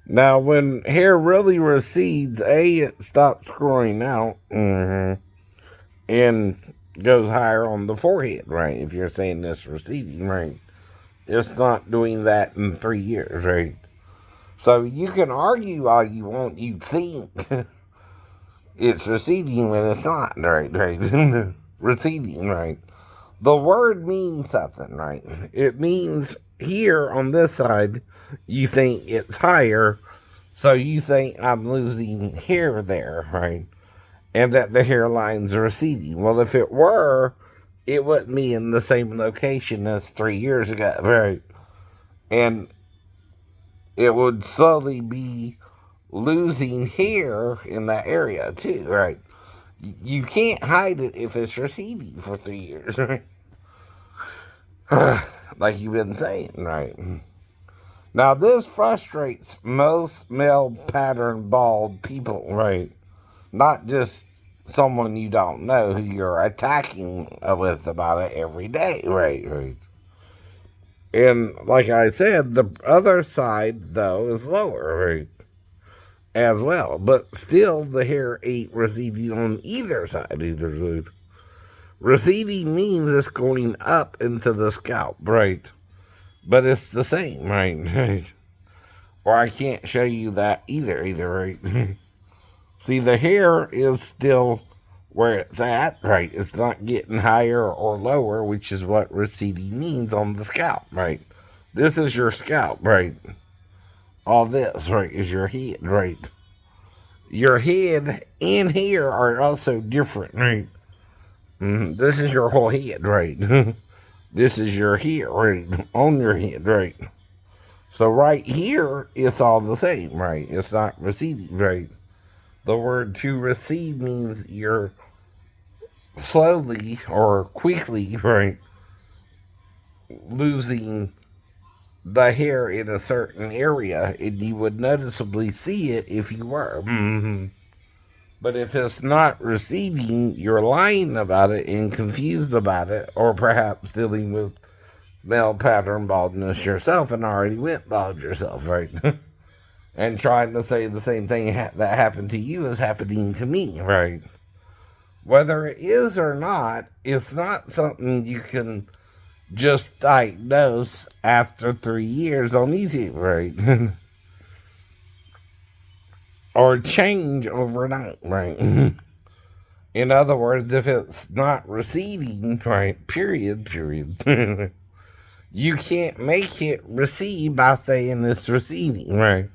Now, when hair really recedes, it stops growing out and goes higher on the forehead, right? If you're saying this receding, right? It's not doing that in 3 years, right? So you can argue all you want. You think it's receding when it's not, right? Right? Receding, right? The word means something, right? It means here on this side, you think it's higher, so you think I'm losing hair there, right? And that the hairline's receding. Well, if it were, it wouldn't be in the same location as 3 years ago, right? And it would slowly be losing hair in that area too, right? You can't hide it if it's receding for 3 years, right? Like you've been saying, right? Now, this frustrates most male pattern bald people, right? Not just someone you don't know who you're attacking with about it every day, right? Right. And like I said, the other side, though, is lower, right? As well. But still, the hair ain't receding on either side, either side. Receding means it's going up into the scalp, right? But it's the same, right? Or I can't show you that either, right? See, the hair is still where it's at, right? It's not getting higher or lower, which is what receding means on the scalp, right? This is your scalp, right? All this, right, is your head, right? Your head and hair are also different, right? This is your whole head, right? This is your hair, right? On your head, right? So right here, it's all the same, right? It's not receding, right? The word to recede means you're slowly or quickly, right, losing the hair in a certain area, and you would noticeably see it if you were. But if it's not receding, you're lying about it and confused about it, or perhaps dealing with male pattern baldness yourself and already went bald yourself, right? And trying to say the same thing that happened to you is happening to me, right? Whether it is or not, it's not something you can just diagnose after 3 years on YouTube, right? Or change overnight, right? In other words, if it's not receding, right, period, you can't make it recede by saying it's receding, right?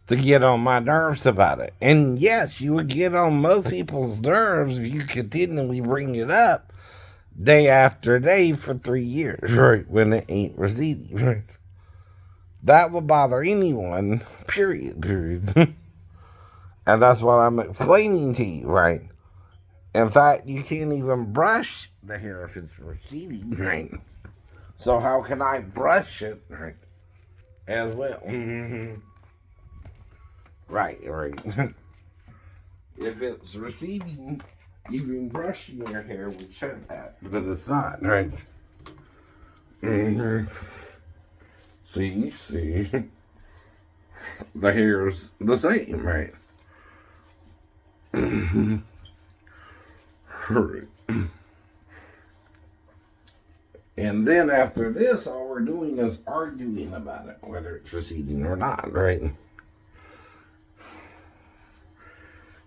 To get on my nerves about it. And yes, you would get on most people's nerves if you continually bring it up day after day for 3 years, right? When it ain't receding, right? That will bother anyone, period. And that's what I'm explaining to you, right? In fact, you can't even brush the hair if it's receding, right? So how can I brush it, right? As well. Right. If it's receding, even brushing your hair would show that, but it's not, right? See, the hair's the same, right? And then after this, all we're doing is arguing about it, whether it's receding or not, right?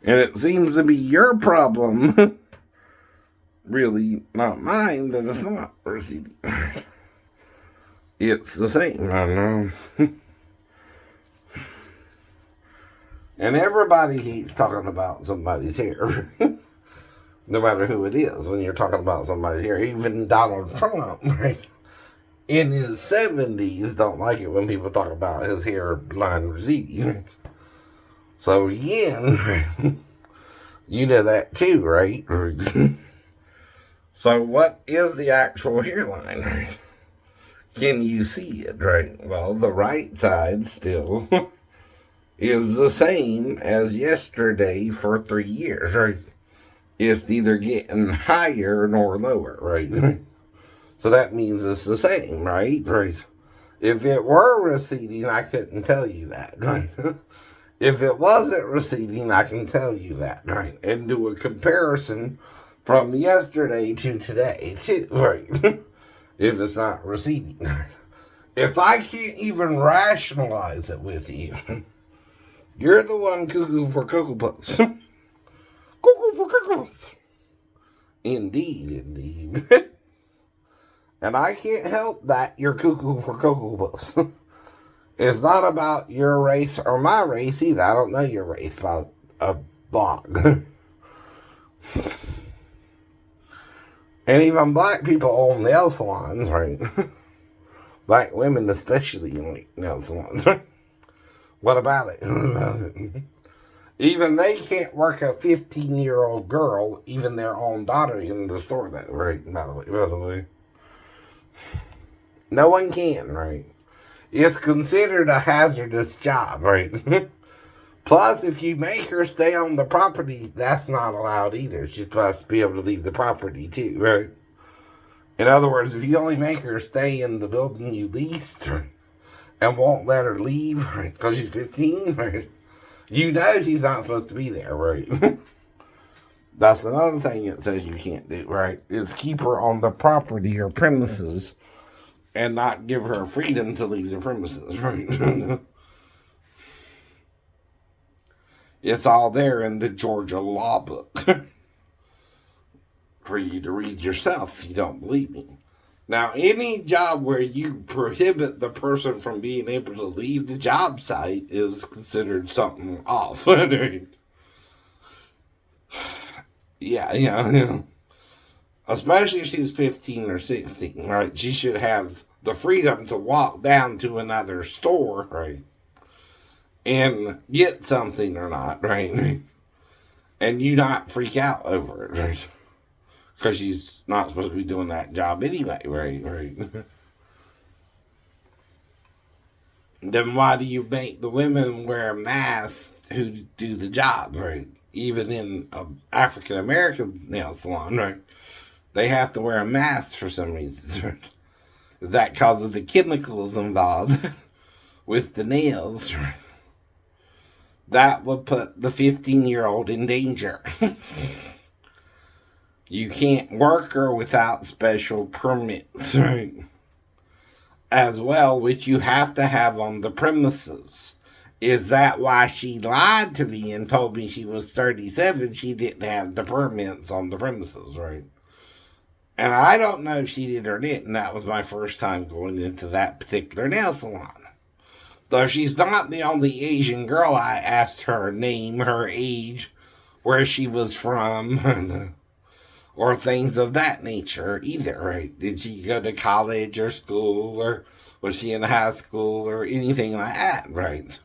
And it seems to be your problem, really not mine, that it's not receding. It's the same, I don't know. And everybody keeps talking about somebody's hair. No matter who it is, when you're talking about somebody's hair. Even Donald Trump, right, in his 70s, don't like it when people talk about his hairline receding. So, again, you know that too, right? So, what is the actual hairline, right? Can you see it, right? Well, the right side still is the same as yesterday for 3 years, right? It's neither getting higher nor lower, right? So that means it's the same, right? Right. If it were receding, I couldn't tell you that, right? If it wasn't receding, I can tell you that, right? And do a comparison from yesterday to today, too, right? If it's not receding. If I can't even rationalize it with you, you're the one cuckoo for Cocoa Puffs. Cuckoo for Cocoa Puffs. Indeed, indeed. And I can't help that you're cuckoo for Cocoa Puffs. It's not about your race or my race either. I don't know your race by a blog. And even black people own nail salons, right? Black women especially like nail salons. What about it? Even they can't work a 15-year-old girl, even their own daughter in the store, that right, by the way. No one can, right? It's considered a hazardous job, right? Plus, if you make her stay on the property, that's not allowed either. She's supposed to be able to leave the property too, right? In other words, if you only make her stay in the building you leased, right, and won't let her leave, right, because she's 15, right, you know she's not supposed to be there, right? That's another thing it says you can't do, right? Is keep her on the property or premises and not give her freedom to leave the premises, right? It's all there in the Georgia law book for you to read yourself if you don't believe me. Now, any job where you prohibit the person from being able to leave the job site is considered something off. Yeah. Especially if she's 15 or 16, right? She should have the freedom to walk down to another store, right? And get something or not, right? And you not freak out over it, right? Because she's not supposed to be doing that job anyway, right? Then why do you make the women wear masks who do the job, right? Even in an African American nail salon, right? They have to wear a mask for some reason, right? Is that because of the chemicals involved with the nails, right? That would put the 15-year-old in danger. You can't work her without special permits, right? As well, which you have to have on the premises. Is that why she lied to me and told me she was 37? She didn't have the permits on the premises, right? And I don't know if she did or didn't. That was my first time going into that particular nail salon. Though she's not the only Asian girl I asked her name, her age, where she was from, or things of that nature either, right? Did she go to college or school, or was she in high school, or anything like that, right?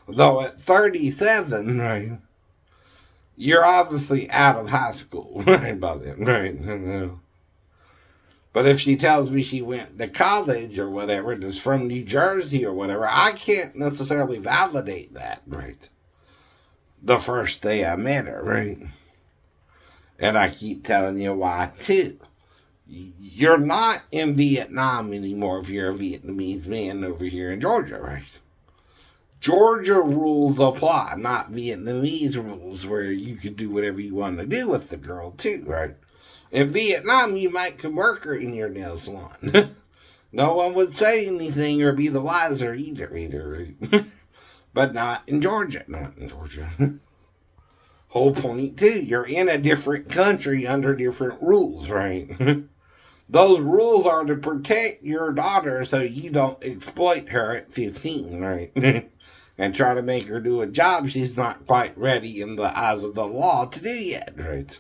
Though at 37, right, you're obviously out of high school, right, by then, right? But if she tells me she went to college or whatever, and is from New Jersey or whatever, I can't necessarily validate that, right? The first day I met her, right? And I keep telling you why, too. You're not in Vietnam anymore if you're a Vietnamese man over here in Georgia, right? Georgia rules apply, not Vietnamese rules where you can do whatever you want to do with the girl, too, right? In Vietnam, you might could work her in your nail salon. No one would say anything or be the wiser either. Right? But not in Georgia. Whole point, too, you're in a different country under different rules, right? Those rules are to protect your daughter so you don't exploit her at 15, right? And try to make her do a job she's not quite ready in the eyes of the law to do yet, right?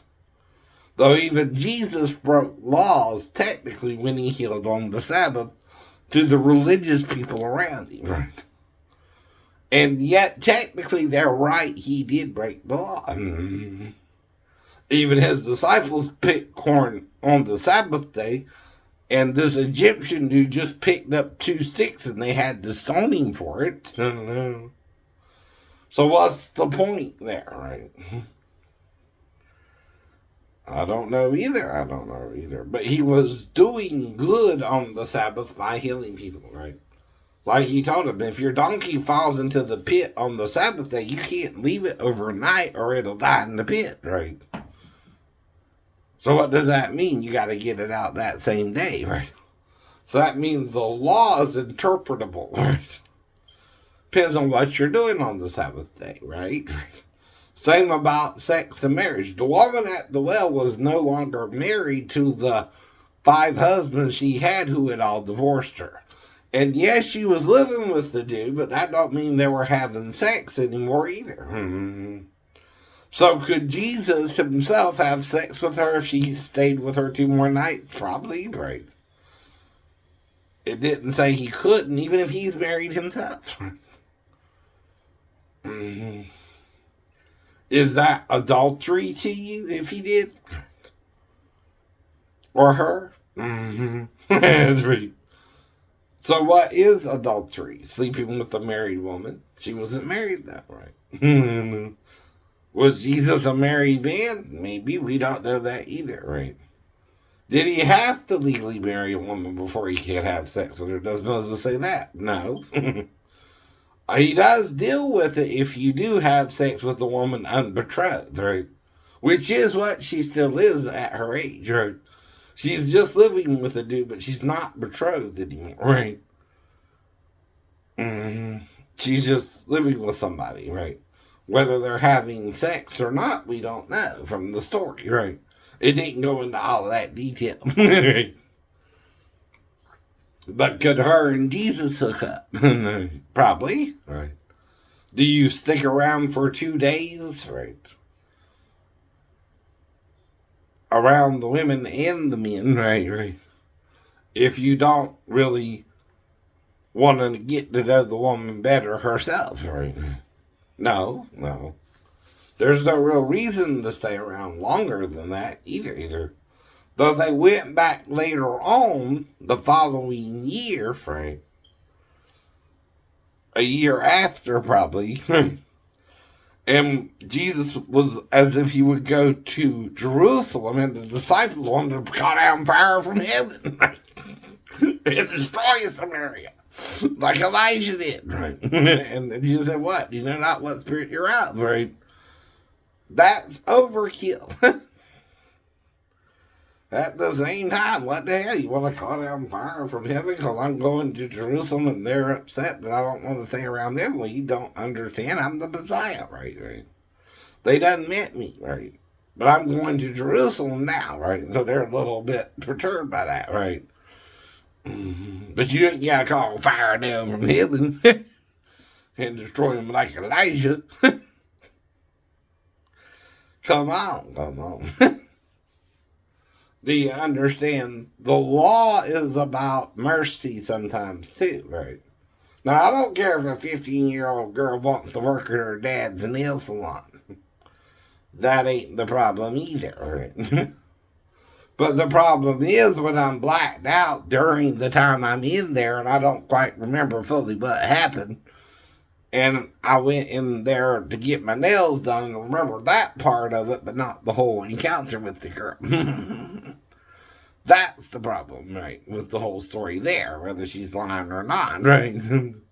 Though even Jesus broke laws technically when he healed on the Sabbath to the religious people around him, right? And yet technically they're right, he did break the law. Even his disciples picked corn on the Sabbath day, and this Egyptian dude just picked up 2 sticks and they had to stone him for it. So what's the point there, right? I don't know either. But he was doing good on the Sabbath by healing people, right? Like he told him, if your donkey falls into the pit on the Sabbath day, you can't leave it overnight or it'll die in the pit, right? So what does that mean? You got to get it out that same day, right? So that means the law is interpretable, right? Depends on what you're doing on the Sabbath day, right? Same about sex and marriage. The woman at the well was no longer married to the 5 husbands she had who had all divorced her. And yes, she was living with the dude, but that don't mean they were having sex anymore either. So could Jesus himself have sex with her if she stayed with her 2 more nights? Probably, right? It didn't say he couldn't, even if he's married himself. Is that adultery to you if he did? Or her? That's right. So what is adultery? Sleeping with a married woman. She wasn't married that right. Was Jesus a married man? Maybe. We don't know that either, right? Did he have to legally marry a woman before he could have sex with her? Does Moses say that? No. He does deal with it if you do have sex with a woman unbetrothed, right? Which is what she still is at her age, right? She's just living with a dude, but she's not betrothed anymore, right? She's just living with somebody, right? Whether they're having sex or not, we don't know from the story, right? It didn't go into all of that detail. But could her and Jesus hook up? Probably, right? Do you stick around for 2 days, right? Around the women and the men, right? If you don't really want to get to know the woman better herself, right? No. There's no real reason to stay around longer than that either. Though they went back later on the following year, right? A year after, probably. And Jesus was as if he would go to Jerusalem, and the disciples wanted to call down fire from heaven and destroy Samaria, like Elijah did, right? And Jesus said, "What? You know not what spirit you're of, right? That's overkill." At the same time, what the hell? You want to call down fire from heaven because I'm going to Jerusalem and they're upset that I don't want to stay around them? Well, you don't understand. I'm the Messiah, right? They done met me, right? But I'm going to Jerusalem now, right? So they're a little bit perturbed by that, right? But you don't got to call fire down from heaven and destroy them like Elijah. Come on. Do you understand? The law is about mercy sometimes too, right? Now, I don't care if a 15-year-old girl wants to work at her dad's nail salon. That ain't the problem either, right? But the problem is when I'm blacked out during the time I'm in there and I don't quite remember fully what happened. And I went in there to get my nails done and remember that part of it, but not the whole encounter with the girl. That's the problem, right, with the whole story there, whether she's lying or not, right? And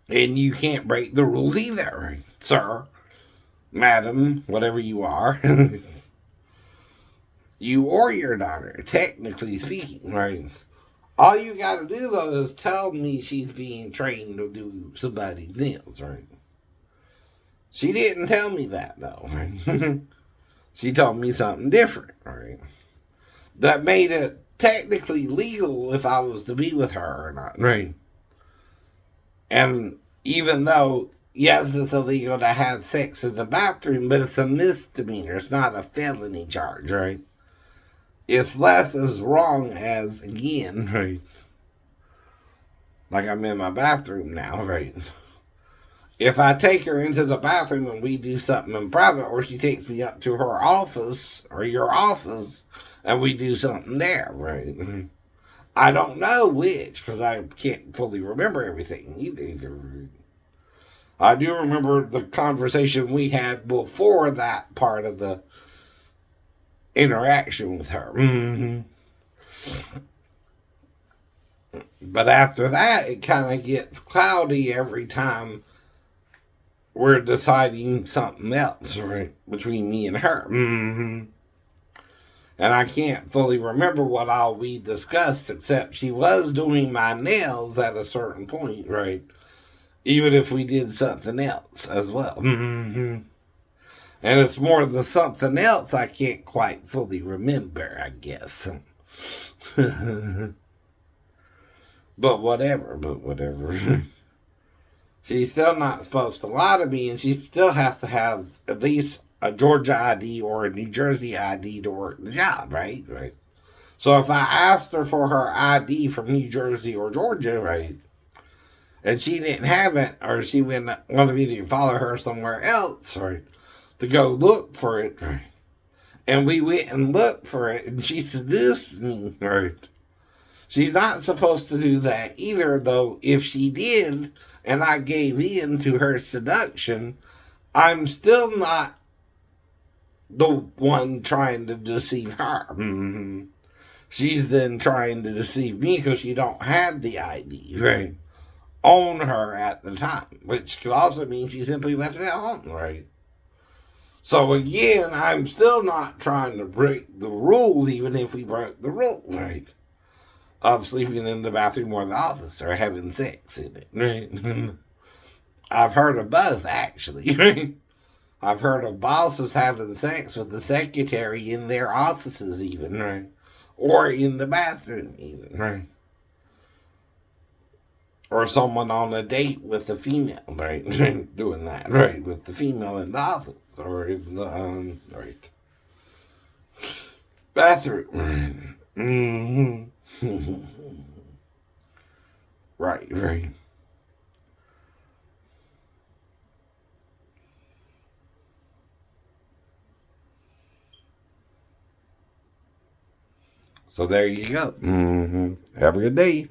you can't break the rules either, right? Sir, madam, whatever you are. You or your daughter, technically speaking, right? All you gotta do, though, is tell me she's being trained to do somebody's nails, right? She didn't tell me that, though, right? She told me something different, right? That made it technically legal if I was to be with her or not, right? And even though, yes, it's illegal to have sex in the bathroom, but it's a misdemeanor. It's not a felony charge, right? It's less as wrong as, again, right? Like I'm in my bathroom now, right? If I take her into the bathroom and we do something in private, or she takes me up to her office or your office and we do something there, right? I don't know which because I can't fully remember everything either. I do remember the conversation we had before that part of the interaction with her. But after that, it kind of gets cloudy every time we're deciding something else, right? Between me and her. Mm-hmm. And I can't fully remember what all we discussed, except she was doing my nails at a certain point, right? Even if we did something else as well. Mm-hmm. And it's more than something else I can't quite fully remember, I guess. But whatever. She's still not supposed to lie to me, and she still has to have at least a Georgia ID or a New Jersey ID to work the job, right? Right. So if I asked her for her ID from New Jersey or Georgia, right, and she didn't have it, or she wanted me to follow her somewhere else, right, to go look for it, right, and we went and looked for it, and she seduced me, right. She's not supposed to do that either, though. If she did, and I gave in to her seduction, I'm still not the one trying to deceive her. Mm-hmm. She's then trying to deceive me because she don't have the ID, right, on her at the time, which could also mean she simply left it at home, right? So again, I'm still not trying to break the rule, even if we broke the rule, right? Of sleeping in the bathroom or the office or having sex in it, right? I've heard of both, actually, right? I've heard of bosses having sex with the secretary in their offices, even, right? Or in the bathroom, even, right? Or someone on a date with a female, right? Doing that, right? With the female in the office or in the, right? Bathroom. Mm-hmm. Right, right. So there you go. Mm-hmm. Have a good day.